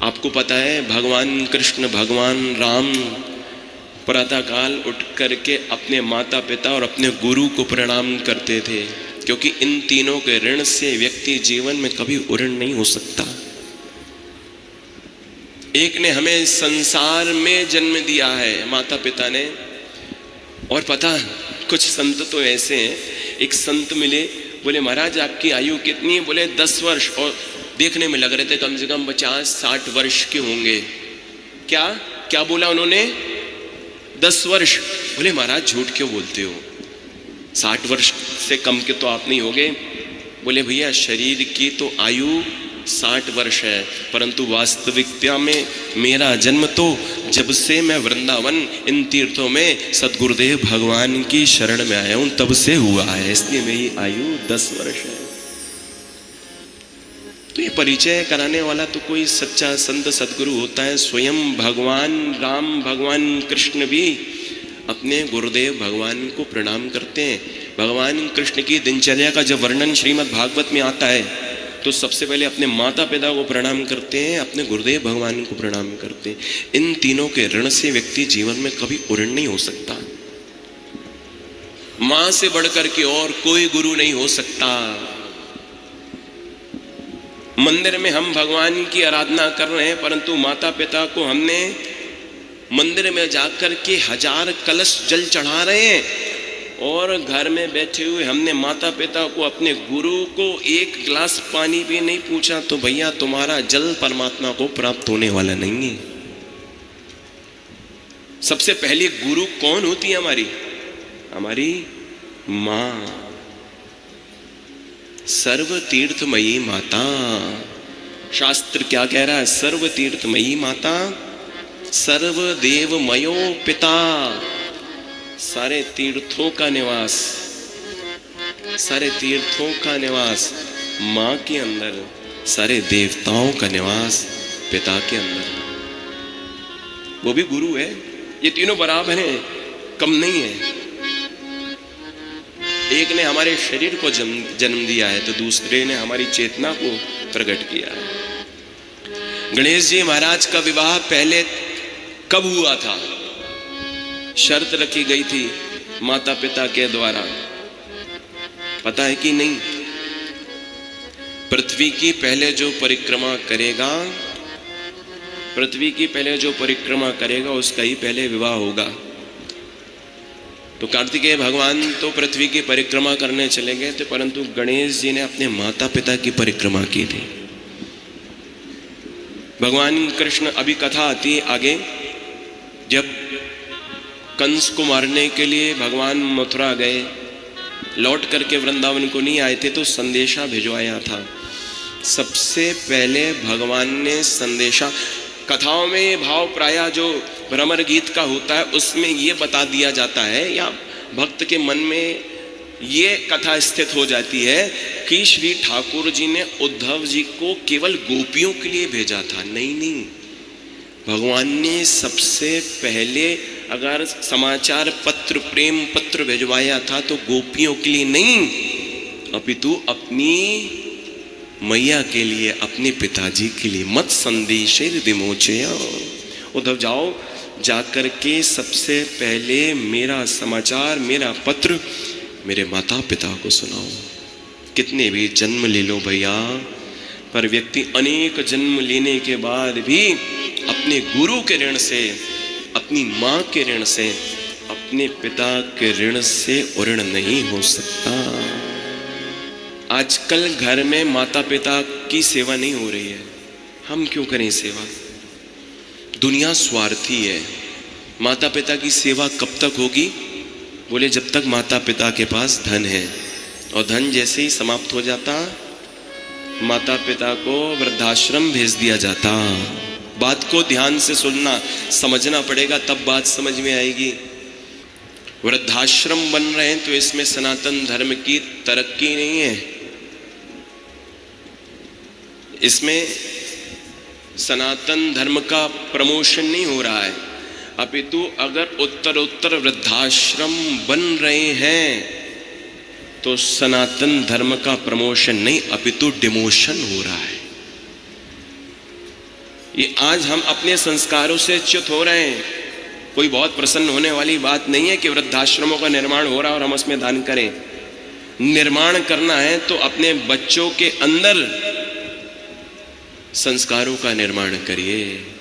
आपको पता है भगवान कृष्ण भगवान राम प्रातःकाल उठ करके अपने माता पिता और अपने गुरु को प्रणाम करते थे, क्योंकि इन तीनों के ऋण से व्यक्ति जीवन में कभी उऋण नहीं हो सकता। एक ने हमें संसार में जन्म दिया है माता पिता ने, और पता कुछ संत तो ऐसे हैं, एक संत मिले, बोले महाराज आपकी आयु कितनी है? बोले 10 वर्ष, और देखने में लग रहे थे कम से कम 50-60 वर्ष के होंगे। क्या क्या बोला उन्होंने? 10 वर्ष। बोले महाराज झूठ क्यों बोलते हो, 60 वर्ष से कम के तो आप नहीं होगे। बोले भैया शरीर की तो आयु 60 वर्ष है, परंतु वास्तविकता में मेरा जन्म तो जब से मैं वृंदावन इन तीर्थों में सद्गुरुदेव भगवान की शरण में आया हूं तब से हुआ है, इसलिए मेरी आयु 10 वर्ष है। तो ये परिचय कराने वाला तो कोई सच्चा संत सद्गुरु होता है। स्वयं भगवान राम भगवान कृष्ण भी अपने गुरुदेव भगवान को प्रणाम करते हैं। भगवान कृष्ण की दिनचर्या का जब वर्णन श्रीमद् भागवत में आता है तो सबसे पहले अपने माता पिता को प्रणाम करते हैं, अपने गुरुदेव भगवान को प्रणाम करते हैं। इन तीनों के ऋण से व्यक्ति जीवन में कभी उऋण नहीं हो सकता। मां से बढ़कर के और कोई गुरु नहीं हो सकता। मंदिर में हम भगवान की आराधना कर रहे हैं, परंतु माता पिता को हमने मंदिर में जाकर के 1000 कलश जल चढ़ा रहे हैं, और घर में बैठे हुए हमने माता पिता को अपने गुरु को 1 गिलास पानी भी नहीं पूछा, तो भैया तुम्हारा जल परमात्मा को प्राप्त होने वाला नहीं है। सबसे पहली गुरु कौन होती है? हमारी मां, सर्व तीर्थमयी माता। शास्त्र क्या कह रहा है? सर्व तीर्थमयी माता, सर्वदेवमयो पिता। सारे तीर्थों का निवास, सारे तीर्थों का निवास मां के अंदर, सारे देवताओं का निवास पिता के अंदर। वो भी गुरु है। ये तीनों बराबर हैं, कम नहीं है। एक ने हमारे शरीर को जन्म दिया है तो दूसरे ने हमारी चेतना को प्रकट किया है। गणेश जी महाराज का विवाह पहले कब हुआ था? शर्त रखी गई थी माता पिता के द्वारा, पता है कि नहीं? पृथ्वी की पहले जो परिक्रमा करेगा, पृथ्वी की पहले जो परिक्रमा करेगा उसका ही पहले विवाह होगा। तो कार्तिकेय भगवान तो पृथ्वी की परिक्रमा करने चले गए थे, परंतु गणेश जी ने अपने माता पिता की परिक्रमा की थी। भगवान कृष्ण, अभी कथा आती है आगे, जब कंस को मारने के लिए भगवान मथुरा गए, लौट करके वृंदावन को नहीं आए थे तो संदेशा भिजवाया था। सबसे पहले भगवान ने संदेशा, कथाओं में ये भाव प्रायः जो भ्रमर गीत का होता है उसमें ये बता दिया जाता है, या भक्त के मन में ये कथा स्थित हो जाती है कि श्री ठाकुर जी ने उद्धव जी को केवल गोपियों के लिए भेजा था। नहीं, भगवान ने सबसे पहले अगर समाचार पत्र, प्रेम पत्र भिजवाया था तो गोपियों के लिए नहीं, अपितु अपनी मैया के लिए, अपने पिताजी के लिए। मत संदेशेर विमोचय। उद्धव जाओ, जाकर के सबसे पहले मेरा समाचार, मेरा पत्र मेरे माता पिता को सुनाओ। कितने भी जन्म ले लो भैया, पर व्यक्ति अनेक जन्म लेने के बाद भी अपने गुरु के ऋण से, अपनी माँ के ऋण से, अपने पिता के ऋण से उऋण नहीं हो सकता। आजकल घर में माता पिता की सेवा नहीं हो रही है। हम क्यों करें सेवा? दुनिया स्वार्थी है। माता पिता की सेवा कब तक होगी? बोले जब तक माता पिता के पास धन है, और धन जैसे ही समाप्त हो जाता माता पिता को वृद्धाश्रम भेज दिया जाता। बात को ध्यान से सुनना, समझना पड़ेगा, तब बात समझ में आएगी। वृद्धाश्रम बन रहे हैं तो इसमें सनातन धर्म की तरक्की नहीं है, इसमें सनातन धर्म का प्रमोशन नहीं हो रहा है। अपितु अगर उत्तरोत्तर वृद्धाश्रम बन रहे हैं तो सनातन धर्म का प्रमोशन नहीं, अपितु डिमोशन हो रहा है। ये आज हम अपने संस्कारों से च्युत हो रहे हैं। कोई बहुत प्रसन्न होने वाली बात नहीं है कि वृद्धाश्रमों का निर्माण हो रहा है और हम उसमें दान करें। निर्माण करना है तो अपने बच्चों के अंदर संस्कारों का निर्माण करिए।